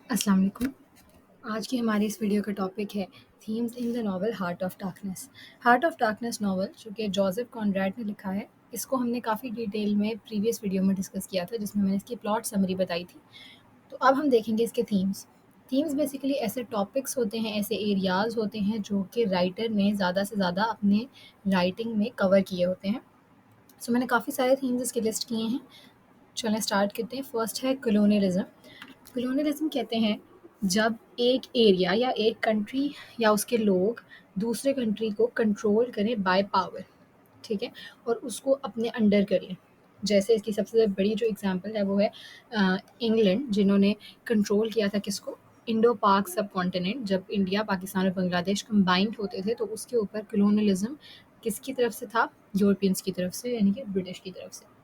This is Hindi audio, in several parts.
अस्सलाम वालेकुम। आज की हमारी इस वीडियो का टॉपिक है themes in the novel heart of darkness. Heart of darkness novel जो कि जोसेफ कॉनरैड ने लिखा है, इसको हमने काफ़ी डिटेल में प्रीवियस वीडियो में डिस्कस किया था जिसमें मैंने इसकी प्लॉट समरी बताई थी। तो अब हम देखेंगे इसके थीम्स। थीम्स बेसिकली ऐसे टॉपिक्स होते हैं, ऐसे एरियाज़ होते हैं जो कि राइटर ने ज़्यादा से ज़्यादा अपने राइटिंग में कवर किए होते हैं। सो मैंने काफ़ी सारे थीम्स इसके लिस्ट किए हैं। चलें स्टार्ट करते हैं। फर्स्ट है कॉलोनियलिज्म। कॉलोनियलिज्म कहते हैं जब एक एरिया या एक कंट्री या उसके लोग दूसरे कंट्री को कंट्रोल करें बाय पावर, ठीक है, और उसको अपने अंडर कर लें। जैसे इसकी सबसे बड़ी जो एग्जांपल है वो है इंग्लैंड, जिन्होंने कंट्रोल किया था किसको, इंडो पाक सब कॉन्टिनेंट। जब इंडिया, पाकिस्तान और बांग्लादेश कंबाइंड होते थे तो उसके ऊपर कॉलोनियलिज्म किसकी तरफ से था? यूरोपियंस की तरफ से, यानी कि ब्रिटिश की तरफ से।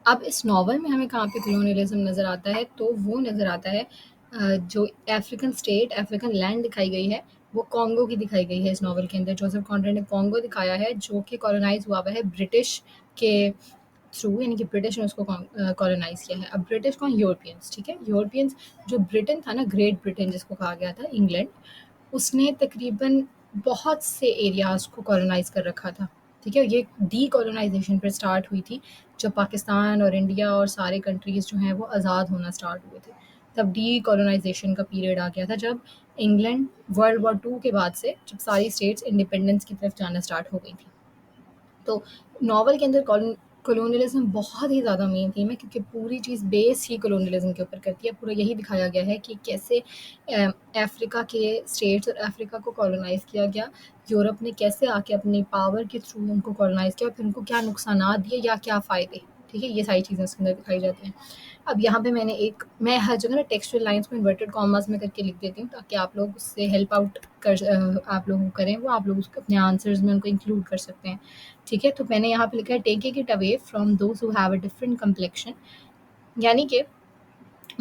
अब इस नॉवल में हमें कहाँ पे कॉलोनियलिज्म नज़र आता है? तो वो नज़र आता है जो अफ्रीकन स्टेट, अफ्रीकन लैंड दिखाई गई है, वो कॉन्गो की दिखाई गई है इस नॉवल के अंदर। जोसेफ कॉनरैड ने कॉन्गो दिखाया है जो कि कॉलोनाइज़ हुआ हुआ है ब्रिटिश के थ्रू, यानी कि ब्रिटिश ने उसको कॉलोनाइज़ किया है। अब ब्रिटिश कौन? यूरोपियंस, ठीक है। यूरोपियंस, जो ब्रिटेन था ना, ग्रेट ब्रिटेन जिसको कहा गया था, इंग्लैंड, उसने तकरीबन बहुत से एरियाज़ को कॉलोनाइज़ कर रखा था, ठीक है। ये डीकोलोनाइजेशन फिर स्टार्ट हुई थी जब पाकिस्तान और इंडिया और सारे कंट्रीज़ जो हैं वो आज़ाद होना स्टार्ट हुए थे। तब डीकोलोनाइजेशन का पीरियड आ गया था, जब इंग्लैंड वर्ल्ड वॉर 2 के बाद से जब सारी स्टेट्स इंडिपेंडेंस की तरफ जाना स्टार्ट हो गई थी। तो नॉवल के अंदर कॉलोनियलिज्म बहुत ही ज़्यादा मेन थीम है, क्योंकि पूरी चीज़ बेस ही कॉलोनियलिज्म के ऊपर करती है। पूरा यही दिखाया गया है कि कैसे अफ्रीका के स्टेट्स और अफ्रीका को कॉलोनाइज़ किया गया। यूरोप ने कैसे आके अपनी पावर के थ्रू उनको कॉलोनाइज़ किया और फिर उनको क्या नुकसानात दिए या क्या फ़ायदे, ठीक है। ये सारी चीज़ें उसके अंदर दिखाई जाती हैं। अब यहाँ पे मैं हर जगह ना टेक्सचुअल लाइन्स को इन्वर्टेड कॉमास में करके लिख देती हूँ, ताकि आप लोग उससे हेल्प आउट आप लोग करें, वो आप लोग उसको अपने आंसर्स में उनको इंक्लूड कर सकते हैं, ठीक है। तो मैंने यहाँ पे लिखा है taking it away from those who have a different complexion. यानी कि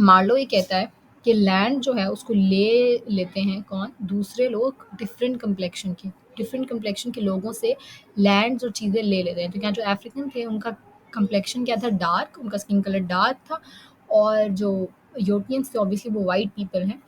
मार्लो ये कहता है कि लैंड जो है उसको ले लेते हैं कौन? दूसरे लोग डिफरेंट कम्प्लेक्शन के लोगों से लैंड और चीज़ें ले लेते हैं। तो क्या जो अफ्रीकन थे उनका कम्प्लेक्शन क्या था? डार्क, उनका स्किन कलर डार्क था। और जो यूरोपियंस थे ऑब्वियसली वो वाइट पीपल हैं।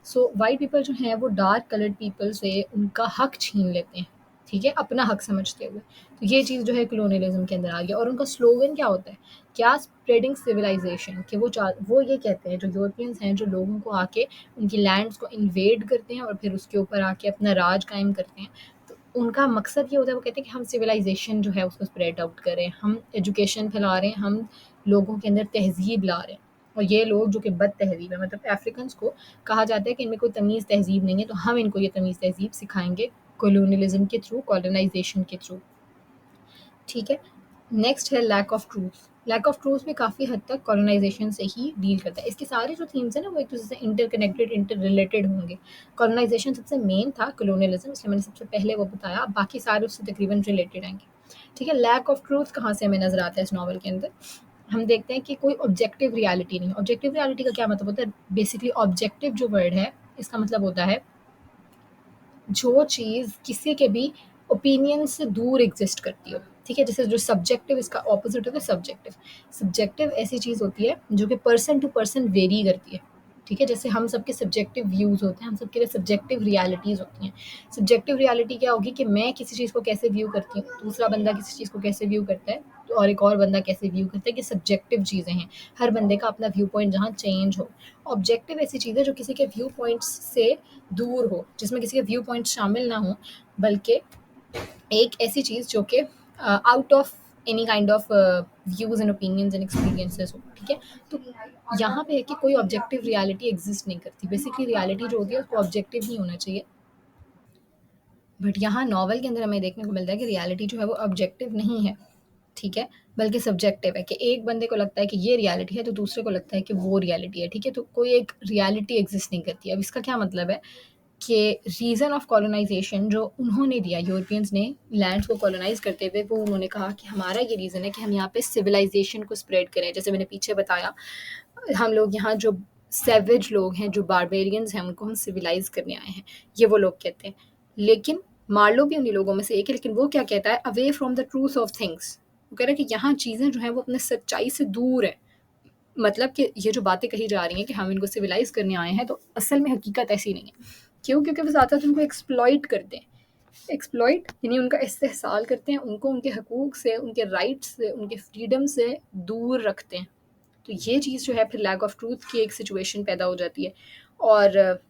सो वाइट पीपल जो हैं वो डार्क कलर्ड पीपल से उनका हक छीन लेते हैं, ठीक है, अपना हक समझते हुए। तो ये चीज़ जो है कॉलोनियलिज्म के अंदर आ गया। और उनका स्लोगन क्या होता है? क्या? Spreading civilisation. कि वो ये कहते हैं, जो यूरोपियंस हैं, जो लोगों को आके उनकी लैंड्स को इन्वेड करते हैं और फिर उसके ऊपर आके अपना राज कायम करते हैं, तो उनका मकसद ये होता है, वो कहते हैं कि हम सिविलाइजेशन जो है उसको स्प्रेड आउट करें, हम एजुकेशन फैला रहे हैं, हम लोगों के अंदर तहजीब ला रहे हैं। और ये लोग जो कि बद तहजीब है, मतलब अफ्रीकन्स को कहा जाता है कि इनमें कोई तमीज़ तहजीब नहीं है, तो हम इनको ये तमीज़ तहजीब सिखाएंगे कॉलोनियलिज्म के थ्रू, कॉलोनाइजेशन के थ्रू, ठीक है। नेक्स्ट है lack of truth. Lack of truth भी काफ़ी हद तक कॉलोनाइजेशन से ही डील करता है। इसके सारे जो थीम्स हैं ना वो एक दूसरे से इंटरकनेक्टेड, इंटर रिलेटेड होंगे। कॉलोनाइजेशन सबसे मेन था, कॉलोनियलिज्म, इसलिए मैंने सबसे पहले वो बताया, बाकी सारे उससे तकरीबन रिलेटेड आएंगे, ठीक है। लैक ऑफ ट्रूथ कहाँ से हमें नजर आता है इस नॉवल के अंदर? हम देखते हैं कि कोई ऑब्जेक्टिव रियलिटी नहीं। ऑब्जेक्टिव रियलिटी का क्या मतलब होता है? बेसिकली ऑब्जेक्टिव जो वर्ड है इसका मतलब होता है जो चीज़ किसी के भी ओपिनियन से दूर एग्जिस्ट करती हो, ठीक है। जैसे जो सब्जेक्टिव, इसका ऑपोजिट होता है सब्जेक्टिव। सब्जेक्टिव ऐसी चीज़ होती है जो कि पर्सन टू पर्सन वेरी करती है, ठीक है। जैसे हम सबके सब्जेक्टिव व्यूज़ होते हैं, हम सबके लिए सब्जेक्टिव रियलिटीज़ होती हैं। सब्जेक्टिव रियलिटी क्या होगी कि मैं किसी चीज़ को कैसे व्यू करती हूँ, दूसरा बंदा किसी चीज़ को कैसे व्यू करता है, तो और एक और बंदा कैसे व्यू करता है, कि सब्जेक्टिव चीज़ें हैं। हर बंदे का अपना व्यू पॉइंट जहाँ चेंज हो। ऑब्जेक्टिव ऐसी चीज़ है जो किसी के व्यू पॉइंट्स से दूर हो, जिसमें किसी के व्यू पॉइंट शामिल ना हो, बल्कि एक ऐसी चीज़ जो कि out of any kind of views and opinions and experiences हो, ठीक है। तो यहाँ पे है कि कोई ऑब्जेक्टिव रियलिटी एग्जिस्ट नहीं करती। बेसिकली रियलिटी जो होती है उसको ऑब्जेक्टिव ही होना चाहिए। बट यहाँ नॉवल के अंदर हमें देखने को मिलता है कि रियलिटी जो है वो ऑब्जेक्टिव नहीं है, ठीक है, बल्कि सब्जेक्टिव है। कि एक बंदे को लगता है कि ये रियलिटी है तो दूसरे को लगता है कि वो रियलिटी है, ठीक है। तो कोई एक रियलिटी एग्जिस्ट नहीं करती। अब इसका क्या मतलब है कि रीज़न ऑफ कॉलोनाइजेशन जो उन्होंने दिया, यूरोपियंस ने लैंड्स को कॉलोनाइज करते हुए, वो उन्होंने कहा कि हमारा ये रीज़न है कि हम यहाँ पे सिविलाइजेशन को स्प्रेड करें। जैसे मैंने पीछे बताया, हम लोग यहाँ जो सैवेज लोग हैं, जो बारबेरियंस हैं, उनको हम सिविलाइज करने आए हैं, ये वो लोग कहते हैं। लेकिन मार्लो भी उन्हीं लोगों में से एक है, लेकिन वो क्या कहता है? Away from the truth of things. वो कह रहा है कि यहाँ चीज़ें जो हैं वो अपने सच्चाई से दूर है, मतलब कि ये जो बातें कही जा रही हैं कि हम इनको सिविलाइज़ करने आए हैं, तो असल में हकीकत ऐसी नहीं है। क्यों? क्योंकि वो ज़्यादातर उनको एक्सप्लॉइट करते हैं। एक्सप्लॉइट यानी उनका इस्तेहसाल करते हैं, उनको उनके हकूक़ से, उनके राइट्स से, उनके फ्रीडम से दूर रखते हैं। तो ये चीज़ जो है फिर लैक ऑफ ट्रूथ की एक सिचुएशन पैदा हो जाती है। और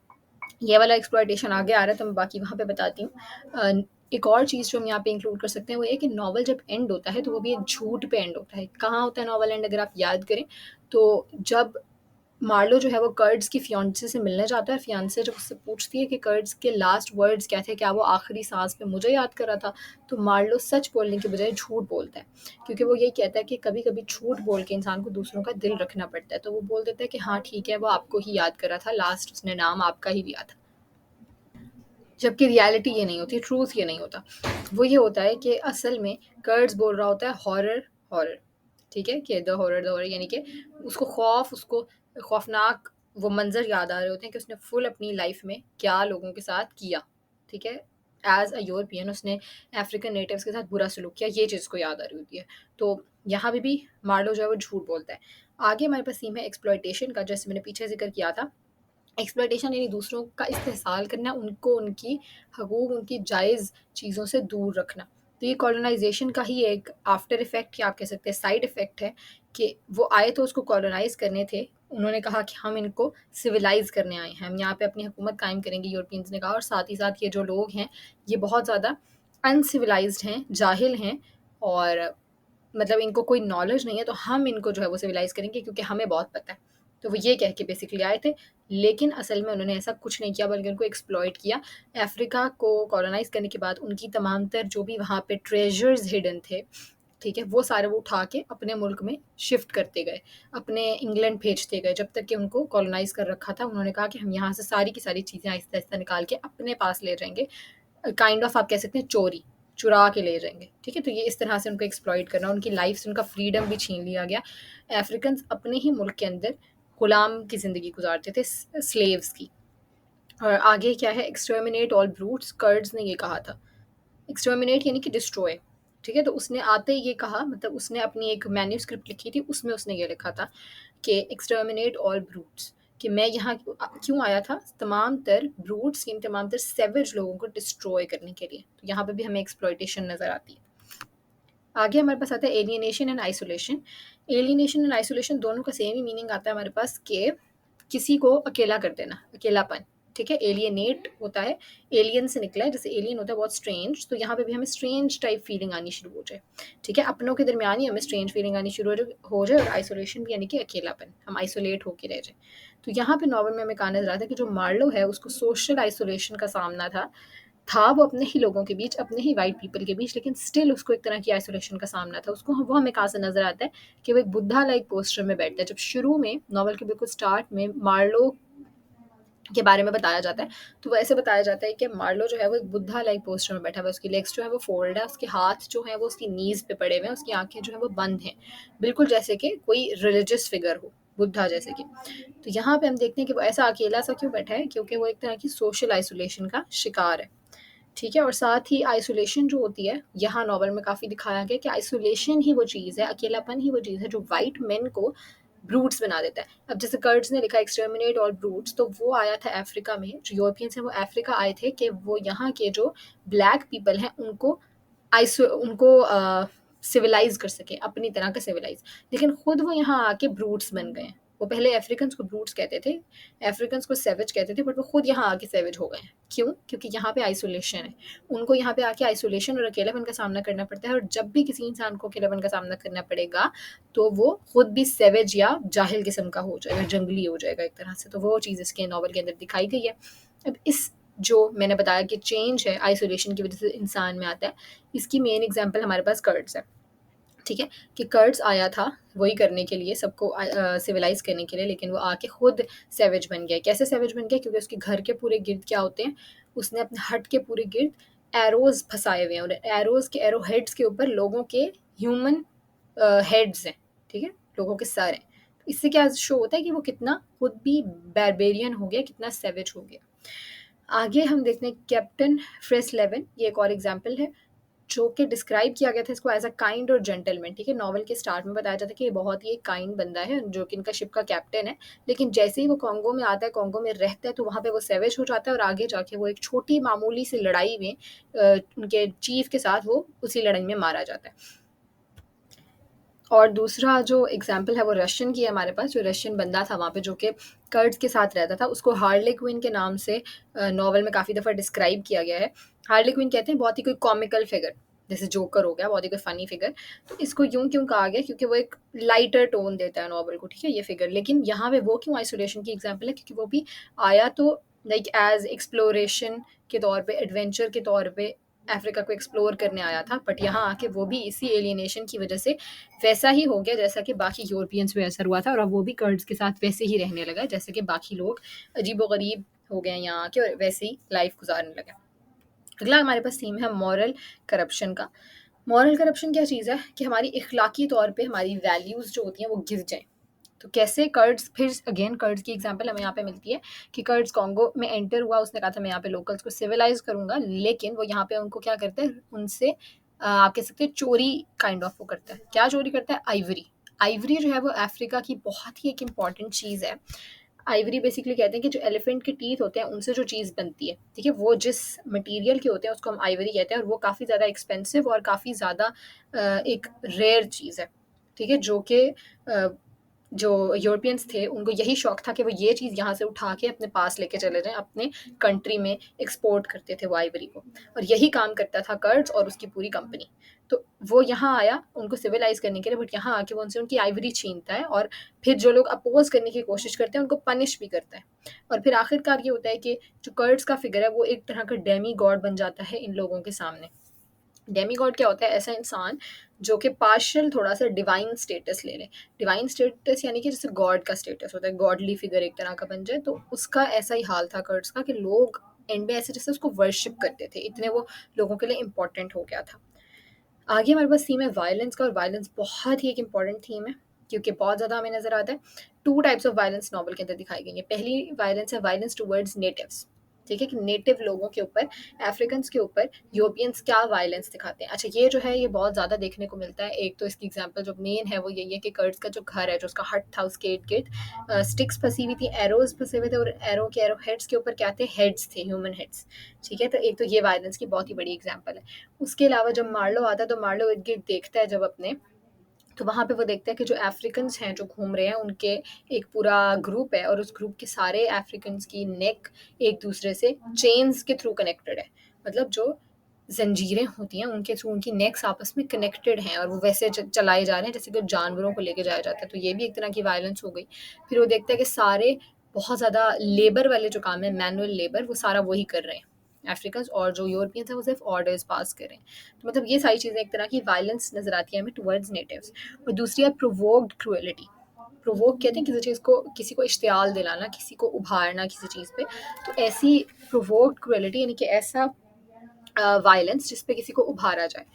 ये वाला एक्सप्लॉयटेशन आगे आ रहा है, तो मैं बाकी वहाँ पे बताती हूँ। एक और चीज़ जो हम यहाँ पे इंक्लूड कर सकते हैं वो ये कि नॉवल जब एंड होता है तो वो भी एक झूठ पे एंड होता है। कहाँ होता है नॉवल एंड? अगर आप याद करें तो जब मार्लो जो है वो कर्ट्स की फियांसे से मिलने जाता है, फियांसे जब उससे पूछती है कि कर्ट्स के लास्ट वर्ड्स क्या थे, क्या वो आखिरी सांस में मुझे याद कर रहा था, तो मार्लो सच बोलने की बजाय झूठ बोलता है, क्योंकि वो यही कहता है कि कभी कभी झूठ बोल के इंसान को दूसरों का दिल रखना पड़ता है। तो वो बोल देता है कि हाँ ठीक है, वो आपको ही याद कर रहा था, लास्ट उसने नाम आपका ही लिया था। जबकि रियलिटी ये नहीं होती, ट्रूथ ये नहीं होता। वो ये होता है कि असल में कर्ट्स बोल रहा होता है हॉरर, हॉरर, ठीक है, कि द हॉरर यानी कि उसको खौफ, उसको खौफनाक वो मंजर याद आ रहे होते हैं कि उसने फुल अपनी लाइफ में क्या लोगों के साथ किया, ठीक है। एज अ यूरोपियन उसने अफ्रीकन नेटिव्स के साथ बुरा सलूक किया, ये चीज़ को याद आ रही होती है। तो यहाँ पे भी मार्लो जो है वो झूठ बोलता है। आगे हमारे पास थीम है एक्सप्लॉयटेशन का, जैसे मैंने पीछे जिक्र किया था। एक्सप्लॉयटेशन यानी दूसरों का इस्तेहसाल करना, उनको उनकी हकूक़, उनकी जायज़ चीज़ों से दूर रखना। तो ये कॉलोनाइज़ेशन का ही एक आफ्टर इफ़ेक्ट या आप कह सकते हैं साइड इफ़ेक्ट है कि वो आए तो उसको कॉलोनाइज़ करने थे। उन्होंने कहा कि हम इनको सिविलाइज़ करने आए हैं, हम यहाँ पे अपनी हुकूमत कायम करेंगे, यूरोपियंस ने कहा। और साथ ही साथ ये जो लोग हैं, ये बहुत ज़्यादा अनसिविलाइज़्ड हैं, जाहिल हैं, और मतलब इनको कोई नॉलेज नहीं है, तो हम इनको जो है वो सिविलाइज़ करेंगे क्योंकि हमें बहुत पता है। तो वो ये कह के बेसिकली आए थे, लेकिन असल में उन्होंने ऐसा कुछ नहीं किया, बल्कि उनको एक्सप्लॉइट किया। अफ्रीका को कॉलोनाइज़ करने के बाद उनकी तमाम तर जो भी वहाँ पे ट्रेजर्स हिडन थे, ठीक है, वो सारे वो उठा के अपने मुल्क में शिफ्ट करते गए, अपने इंग्लैंड भेजते गए। जब तक कि उनको कॉलोनाइज़ कर रखा था, उन्होंने कहा कि हम यहाँ से सारी की सारी चीज़ें आहिस्ता-आहिस्ता निकाल के अपने पास ले जाएँगे। काइंड ऑफ आप कह सकते हैं चोरी, चुरा के ले जाएँगे, ठीक है? तो ये इस तरह से उनको एक्सप्लॉइट करना, उनकी लाइफ़ से उनका फ्रीडम भी छीन लिया गया। अफ्रीकन्स अपने ही मुल्क के अंदर गुलाम की ज़िंदगी गुज़ारते थे, स्लेव्स की। और आगे क्या है, एक्सटर्मिनेट ऑल ब्रूट्स, कर्ड्स ने ये कहा था। एक्सटर्मिनेट यानी कि डिस्ट्रॉय, ठीक है? तो उसने आते ही ये कहा, मतलब उसने अपनी एक मैन्युस्क्रिप्ट लिखी थी, उसमें उसने ये लिखा था कि एक्सटर्मिनेट ऑल ब्रूट्स, कि मैं यहाँ क्यों आया था, तमाम तर ब्रूट्स यानी तमाम तर सेवेज लोगों को डिस्ट्रॉय करने के लिए। तो यहाँ पे भी हमें एक्सप्लॉयटेशन नज़र आती है। आगे हमारे पास आता है alienation and isolation. Alienation and isolation दोनों का सेम ही मीनिंग आता है हमारे पास, कि किसी को अकेला कर देना, अकेलापन, ठीक है? एलियनेट होता है, एलियन से निकला है, जैसे एलियन होता है बहुत स्ट्रेंज, तो यहाँ पे भी हमें स्ट्रेंज टाइप फीलिंग आनी शुरू हो जाए, ठीक है? अपनों के दरमियान ही हमें स्ट्रेंज फीलिंग आनी शुरू हो जाए। और आइसोलेशन भी यानी कि अकेलापन, हम आइसोलेट होके रह जाए। तो यहाँ पे नॉवल में हमें कहा नजर आता है कि जो मार्लो है उसको सोशल आइसोलेशन का सामना था वो अपने ही लोगों के बीच, अपने ही वाइट पीपल के बीच, लेकिन स्टिल उसको एक तरह की आइसोलेशन का सामना था। उसको वो हमें कहाँ से नज़र आता है कि वो एक बुद्धा लाइक पोस्चर में बैठता है। जब शुरू में नॉवल के बिल्कुल स्टार्ट में मार्लो के बारे में बताया जाता है, तो वो ऐसे बताया जाता है कि मार्लो जो है वो एक बुद्धा लाइक पोस्चर में बैठा हुआ है, उसकी लेग्स जो है वो फोल्ड है, उसके हाथ जो है वो उसकी नीज पे पड़े हुए हैं, उसकी आंखें जो है वो बंद हैं, बिल्कुल जैसे कि कोई रिलीजियस फिगर हो, बुद्धा जैसे कि। तो यहाँ पे हम देखते हैं कि वो ऐसा अकेला सा क्यों बैठा है, क्योंकि वो एक तरह की सोशल आइसोलेशन का शिकार है, ठीक है? और साथ ही आइसोलेशन जो होती है, यहाँ नॉवल में काफ़ी दिखाया गया कि आइसोलेशन ही वो चीज़ है, अकेलापन ही वो चीज़ है जो वाइट मेन को ब्रूट्स बना देता है। अब जैसे कर्ट्स ने लिखा एक्सटर्मिनेट ऑल ब्रूट्स, तो वो आया था अफ्रीका में, जो यूरोपियंस हैं वो अफ्रीका आए थे कि वो यहाँ के जो ब्लैक पीपल हैं उनको सिविलाइज कर सके, अपनी तरह का सिविलाइज। लेकिन खुद वो यहाँ आके ब्रूट्स बन गए हैं। वो पहले अफ्रीकन्स को ब्रूट्स कहते थे, अफ्रीकन्स को सेवेज कहते थे, बट वो खुद यहाँ आके सेवेज हो गए हैं। क्यों? क्योंकि यहाँ पे आइसोलेशन है। उनको यहाँ पे आके आइसोलेशन और अकेलापन का सामना करना पड़ता है, और जब भी किसी इंसान को अकेलापन का सामना करना पड़ेगा, तो वो खुद भी सेवेज या जाहिल किस्म का हो जाएगा, जंगली हो जाएगा एक तरह से। तो वो चीज़ इसके नॉवल के अंदर दिखाई गई है। अब इस जो मैंने बताया कि चेंज है आइसोलेशन की वजह से इंसान में आता है, इसकी मेन एग्जांपल हमारे पास कर्ड्स है, ठीक है? कि कर्ड्स आया था वही करने के लिए, सबको सिविलाइज करने के लिए, लेकिन वो आके खुद सैवेज बन गया। कैसे सैवेज बन गया? क्योंकि उसके घर के पूरे गिर्द क्या होते हैं, उसने अपने हट के पूरे गिर्द एरोज फंसाए हुए हैं, और एरोज के एरो हेड्स के ऊपर लोगों के ह्यूमन हेड्स हैं, ठीक है? लोगों के सर हैं। तो इससे क्या शो होता है कि वो कितना खुद भी बैरबेरियन हो गया, कितना सैवेज हो गया। आगे हम देखते हैं कैप्टन फ्रेस लेवन, ये एक और एग्जाम्पल है। जो कि डिस्क्राइब किया गया था इसको एज अ काइंड और जेंटलमैन। ठीक है, नॉवल के स्टार्ट में बताया जाता है कि ये बहुत ही एक काइंड बंदा है जो कि इनका शिप का कैप्टन है, लेकिन जैसे ही वो कॉन्गो में आता है, कॉन्गो में रहता है, तो वहाँ पे वो सैवेज हो जाता है और आगे जाके वो एक छोटी मामूली सी लड़ाई में उनके चीफ के साथ वो उसी लड़ाई में मारा जाता है। और दूसरा जो एग्जाम्पल है वो रशियन की है हमारे पास, जो रशियन बंदा था वहाँ पे जो कि कर्ड्स के साथ रहता था, उसको हार्ले क्विन के नाम से नॉवल में काफ़ी दफ़ा डिस्क्राइब किया गया है। हार्ले क्विन कहते हैं बहुत ही कोई कॉमिकल फिगर, जैसे जोकर हो गया, बहुत ही कोई फनी फिगर। तो इसको यूं क्यों कहा गया, क्योंकि वो एक लाइटर टोन देता है नॉवल को, ठीक है, ये फिगर। लेकिन यहाँ पे वो क्यों आइसोलेशन की एग्जाम्पल है, क्योंकि वो भी आया तो लाइक एज एक्सप्लोरेशन के तौर पे, एडवेंचर के तौर पे अफ्रीका को एक्सप्लोर करने आया था, बट यहाँ आके वो भी इसी एलियनेशन की वजह से वैसा ही हो गया जैसा कि बाकी यूरोपियंस पे असर हुआ था, और अब वो भी कर्ड्स के साथ वैसे ही रहने लगा जैसे कि बाकी लोग अजीबोगरीब हो गए यहाँ आके और वैसे ही लाइफ गुजारने लगे। अगला हमारे पास थीम है मॉरल करप्शन का। मॉरल करप्शन क्या चीज़ है कि हमारी इखलाकी तौर पे हमारी वैल्यूज़ जो होती हैं वो गिर जाएँ। तो कैसे कर्ड्स, फिर अगेन कर्ड्स की एग्जांपल हमें यहाँ पे मिलती है कि कर्ड्स कॉन्गो में एंटर हुआ, उसने कहा था मैं यहाँ पे लोकल्स को सिविलाइज करूंगा, लेकिन वो यहाँ पे उनको क्या करते हैं, उनसे आप कह सकते हैं चोरी काइंड ऑफ वो करता है। क्या चोरी करता है? आइवरी। आइवरी जो है वो अफ्रीका की बहुत ही एक इम्पॉर्टेंट चीज़ है। आइवरी बेसिकली कहते हैं कि जो एलिफेंट के टीथ होते हैं उनसे जो चीज़ बनती है, ठीक है, वो जिस मटेरियल के होते हैं उसको हम आइवरी कहते हैं, और वो काफ़ी ज़्यादा एक्सपेंसिव और काफ़ी ज़्यादा एक रेयर चीज़ है। ठीक है, जो कि जो यूरोपियंस थे उनको यही शौक था कि वो ये चीज़ यहाँ से उठा के अपने पास लेके चले जाएं, अपने कंट्री में एक्सपोर्ट करते थे वो आइवरी को, और यही काम करता था कर्ड्स और उसकी पूरी कंपनी। तो वो यहाँ आया उनको सिविलाइज करने के लिए, बट यहाँ आके वो उनसे उनकी आइवरी छीनता है, और फिर जो लोग अपोज करने की कोशिश करते हैं उनको पनिश भी करता है। और फिर आखिरकार ये होता है कि जो कर्ड्स का फिगर है वो एक तरह का डेमी गॉड बन जाता है इन लोगों के सामने। डेमी गॉड क्या होता है? ऐसा इंसान जो कि पार्शियल थोड़ा सा डिवाइन स्टेटस ले ले। डिवाइन स्टेटस यानी कि जैसे गॉड का स्टेटस होता है, गॉडली फिगर एक तरह का बन जाए, तो उसका ऐसा ही हाल था कर्ड्स का कि लोग एंड में ऐसे जैसे उसको वर्शिप करते थे, इतने वो लोगों के लिए इंपॉर्टेंट हो गया था। आगे हमारे पास थीम है वायलेंस का, और वायलेंस बहुत ही एक इंपॉर्टेंट थीम है क्योंकि बहुत ज़्यादा हमें नज़र आता है। Two types of violence novel के अंदर दिखाई गई है। पहली वायलेंस है वायलेंस टुवर्ड्स नेटिव्स। ठीक है, कि नेटिव लोगों के ऊपर, अफ्रीकन्स के ऊपर यूरोपियंस क्या वायलेंस दिखाते हैं। अच्छा, ये जो है ये बहुत ज़्यादा देखने को मिलता है। एक तो इसकी एग्जांपल जो मेन है वो यही है कि कर्ड्स का जो घर है, जो उसका हट था, उसके इर्द गिर्द स्टिक्स फंसी हुई थी, एरोज फंसे हुए थे, और एरो के एरो हेड्स के ऊपर क्या थे? हेड्स थे, ह्यूमन हेड्स। ठीक है, तो एक तो ये वायलेंस की बहुत ही बड़ी एग्जाम्पल है। उसके अलावा जब मार्लो आता है तो मार्लो इर्द गिर्द देखता है जब अपने, तो वहाँ पे वो देखता है कि जो अफ्रीकन्स हैं जो घूम रहे हैं उनके एक पूरा ग्रुप है, और उस ग्रुप के सारे अफ्रीकन्स की नेक एक दूसरे से चेन्स के थ्रू कनेक्टेड है। मतलब जो जंजीरें होती हैं उनके थ्रू उनकी नेक्स आपस में कनेक्टेड हैं, और वो वैसे चलाए जा रहे हैं जैसे कि जानवरों को लेके जाया जाता है। तो ये भी एक तरह की वायलेंस हो गई। फिर वो देखता है कि सारे बहुत ज़्यादा लेबर वाले जो काम है, मैनुअल लेबर, वो सारा वही कर रहे हैं अफ्रीकन्स, और जो यूरोपियंस हैं वो सिर्फ ऑर्डर्स पास कर रहे हैं। तो मतलब ये सारी चीज़ें एक तरह की वायलेंस नज़र आती है हमें टुवर्ड्स नेटिव्स। और दूसरी है प्रोवोक्ड क्रूएलिटी। प्रोवोक कहते हैं किसी चीज़ को, किसी को इश्तियाल दिलाना, किसी को उभारना किसी चीज़ पे। तो ऐसी प्रोवोक्ड क्रूएलिटी यानी कि ऐसा वायलेंस जिस पे किसी को उभारा जाए।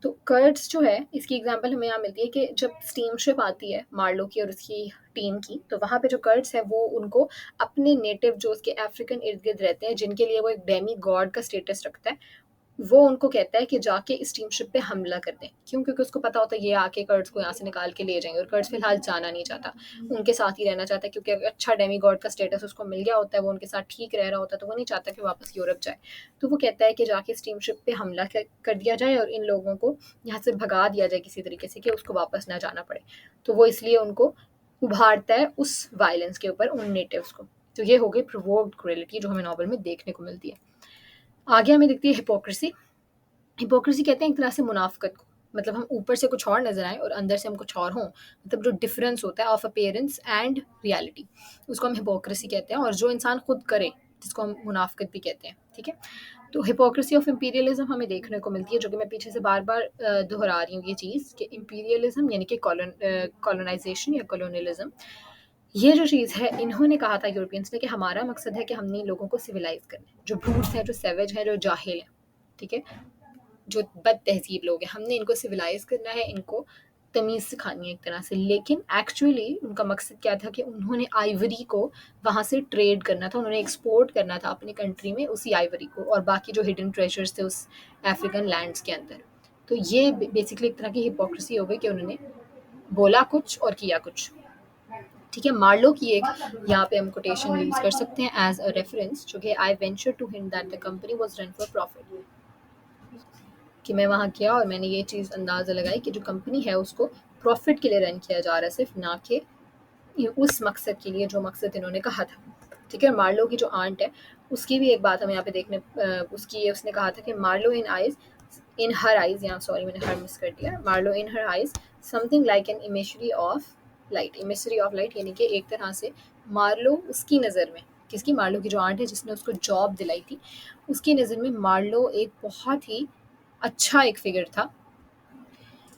तो कर्ड्स जो है इसकी एग्जांपल हमें यहाँ मिलती है कि जब स्टीमशिप आती है मार्लो की और उसकी टीम की, तो वहाँ पे जो कर्ड्स है वो उनको अपने नेटिव जो उसके अफ्रीकन इर्द गिर्द रहते हैं, जिनके लिए वो एक डेमी गॉड का स्टेटस रखता है, वो उनको कहता है कि जाके इस टीमशिप पे हमला कर दें। क्यों? क्योंकि उसको पता होता है ये आके कर्ड्स को यहाँ से निकाल के ले जाएंगे, और कर्ड्स फिलहाल जाना नहीं चाहता, उनके साथ ही रहना चाहता है, क्योंकि अगर अच्छा डेमी गॉड का स्टेटस उसको मिल गया होता है, वो उनके साथ ठीक रह रहा होता है, तो वो नहीं चाहता कि वापस यूरोप जाए। तो वो कहता है कि जाके इस टीमशिप पे हमला कर दिया जाए और इन लोगों को यहाँ से भगा दिया जाए किसी तरीके से, कि उसको वापस ना जाना पड़े। तो वो इसलिए उनको उभारता है उस वायलेंस के ऊपर, उन नेटिव्स को। तो ये हो गई प्रोवोक्ड क्रूएलिटी जो हमें नॉवल में देखने को मिलती है। आगे हमें दिखती है हिपोक्रेसी। हिपोक्रेसी कहते हैं एक तरह से मुनाफ़िकत को, मतलब हम ऊपर से कुछ और नज़र आएँ और अंदर से हम कुछ और हों, मतलब जो डिफरेंस होता है ऑफ अपीयरेंस एंड रियलिटी, उसको हम हिपोक्रेसी कहते हैं। और जो इंसान खुद करे, जिसको हम मुनाफ़िकत भी कहते हैं। ठीक है, तो हिपोक्रेसी ऑफ इम्पीरियलिज्म हमें देखने को मिलती है, जो कि मैं पीछे से बार बार दोहरा रही हूँ ये चीज़, कि इम्पीरियलिज्म यानी कि कॉलोनाइजेशन या कॉलोनियलिज्म, ये जो चीज़ है इन्होंने कहा था यूरोपियंस ने कि हमारा मकसद है कि हमने इन लोगों को सिविलाइज करना है, जो ब्रूट्स हैं, जो सेवेज हैं, जो जाहिल हैं, ठीक है, जो बद तहजीब लोग हैं, हमने इनको सिविलाइज करना है, इनको तमीज़ सिखानी है एक तरह से। लेकिन एक्चुअली उनका मकसद क्या था कि उन्होंने आइवरी को वहाँ से ट्रेड करना था, उन्होंने एक्सपोर्ट करना था अपनी कंट्री में उसी आइवरी को और बाकी जो हिडन ट्रेजर्स थे उस अफ्रीकन लैंड्स के अंदर। तो ये बेसिकली एक तरह की हिपोक्रेसी हो गई कि उन्होंने बोला कुछ और किया कुछ। ठीक है, मार्लो की एक यहाँ पे हम कोटेशन यूज कर सकते हैं एज अ रेफरेंस, जो कि I venture to hint that the company was run for profit, कि मैं वहाँ गया और मैंने ये चीज़ अंदाज़ा लगाई कि जो कंपनी है उसको प्रॉफिट के लिए रन किया जा रहा है, सिर्फ ना कि उस मकसद के लिए जो मकसद इन्होंने कहा था। ठीक है, मार्लो की जो आंट है उसकी भी एक बात हमें यहाँ पे देखने उसकी ये उसने कहा था कि मार्लो इन हर आइज, यहाँ सॉरी मैंने हर मिस कर दिया, Marlowe in her eyes something like an imagery of light, imagery of light, यानी कि एक तरह से मार्लो उसकी नज़र में, किसकी, मार्लो की जो आंट है जिसने उसको जॉब दिलाई थी, उसकी नज़र में मार्लो एक बहुत ही अच्छा एक फिगर था।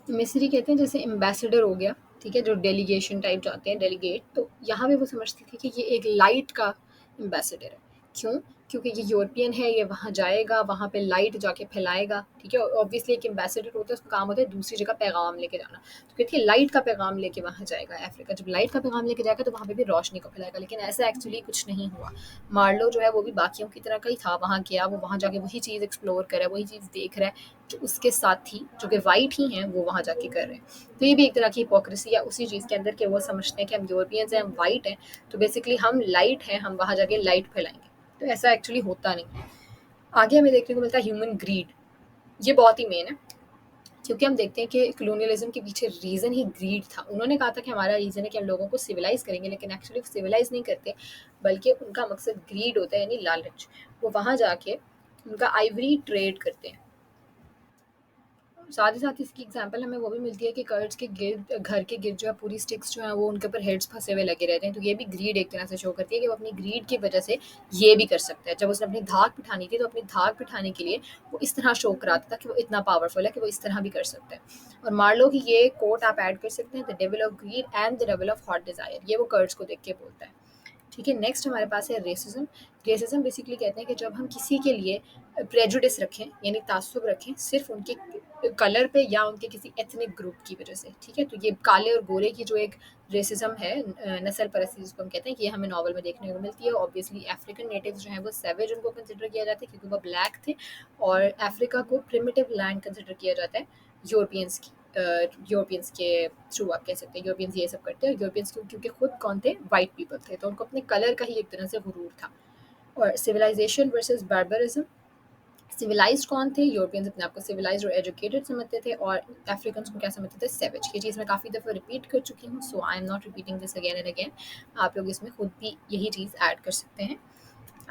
मिस्री कहते हैं जैसे एम्बेसडर हो गया, ठीक है, जो डेलीगेशन टाइप जाते हैं डेलीगेट, तो यहाँ पे वो समझती थी कि ये एक लाइट का एम्बेसडर है। क्यों? क्योंकि ये यूरोपियन है, ये वहाँ जाएगा, वहाँ पे लाइट जाके फैलाएगा। ठीक है, ऑब्वियसली एक एम्बेसडर होता है, उसका काम होता है दूसरी जगह पैगाम लेके जाना। तो कहती है लाइट का पैगाम लेके वहाँ जाएगा अफ्रीका, जब लाइट का पैगाम लेके जाएगा तो वहाँ पे भी रोशनी को फैलाएगा। लेकिन ऐसा एक्चुअली कुछ नहीं हुआ। मार्लो जो है वो भी बाकियों की तरह का ही था, वहाँ गया, वो वहाँ जाके वही चीज़ एक्सप्लोर कर रहा है, वही चीज़ देख रहा है जो उसके साथी जो कि वाइट ही हैं वो वहाँ जाके कर रहे हैं। तो ये भी एक तरह की हिपोक्रेसी है उसी चीज़ के अंदर कि वो समझते हैं कि हम यूरोपियंस हैं, हम वाइट हैं, तो बेसिकली हम लाइट हैं, हम वहाँ जाके लाइट फैलाएंगे। तो ऐसा एक्चुअली होता नहीं है। आगे हमें देखने को मिलता है ह्यूमन ग्रीड। ये बहुत ही मेन है, क्योंकि हम देखते हैं कि कलोनियलिज्म के पीछे रीज़न ही ग्रीड था। उन्होंने कहा था कि हमारा रीज़न है कि हम लोगों को सिविलाइज करेंगे, लेकिन एक्चुअली सिविलाइज नहीं करते, बल्कि उनका मकसद ग्रीड होता है, यानी लालच। वो वहाँ जाके उनका आइवरी ट्रेड करते हैं। साथ ही साथ इसकी एग्जांपल हमें वो भी मिलती है कि कर्ज के गिर्द, घर के गिर्द जो है पूरी स्टिक्स जो है वो उनके ऊपर हेड्स फंसे हुए लगे रहते हैं। तो ये भी ग्रीड एक तरह से शो करती है कि वो अपनी ग्रीड की वजह से ये भी कर सकता है। जब उसने अपनी धाक बिठानी थी तो अपनी धाक बिठाने के लिए वो इस तरह शो कराता था कि वो इतना पावरफुल है कि वो इस तरह भी कर सकता है। और मार्लो की ये कोट आप ऐड कर सकते हैं, the devil of greed and the devil of hot desire, ये वो कर्ज को देख के बोलता है। ठीक है, नेक्स्ट हमारे पास है रेसिज्म। रेसिज्म बेसिकली कहते हैं कि जब हम किसी के लिए प्रेजुडिस रखें, यानी तासुब रखें सिर्फ उनके कलर पे या उनके किसी एथनिक ग्रुप की वजह से। ठीक है, तो ये काले और गोरे की जो एक रेसिज्म है, नस्ल परस्ती जिसको हम कहते हैं, कि ये हमें नॉवल में देखने को मिलती है। ऑब्वियसली अफ्रीकन नेटिव्स जो हैं वो सैवेज उनको कंसिडर किया जाता है क्योंकि वो ब्लैक थे, और अफ्रीका को प्रिमिटिव लैंड कंसिडर किया जाता है यूरोपियंस की, यूरोपियंस के थ्रू आप कह सकते हैं। यूरोपियंस ये सब करते हैं, यूरोपियंस क्योंकि खुद कौन थे, वाइट पीपल थे, तो उनको अपने कलर का ही एक तरह से गुरूर था। और सिविलाइजेशन वर्सेस बार्बरिज्म, सिविलाइज्ड कौन थे, यूरोपियंस अपने आप को सिविलाइज्ड और एजुकेटेड समझते थे, और अफ्रीकन को क्या समझते थे, सेवेज। ये चीज़ मैं काफ़ी दफ़ा रिपीट कर चुकी हूँ, so I am not repeating this again and again. आप लोग इसमें खुद भी यही चीज़ ऐड कर सकते हैं।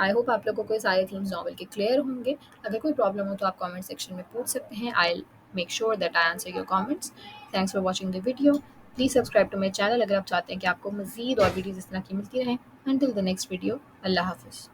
आई होप आप लोगों को ये सारे थीम्स नॉवल के क्लियर होंगे। अगर कोई प्रॉब्लम हो तो आप कमेंट सेक्शन में पूछ सकते हैं। I make sure that I answer your comments. Thanks for watching the video. Please subscribe to my channel अगर आप चाहते हैं कि आपको मज़ीद और वीडियोज़ इस तरह की मिलती रहें। अंटिल द नेक्स्ट वीडियो, अल्लाह हाफिज़।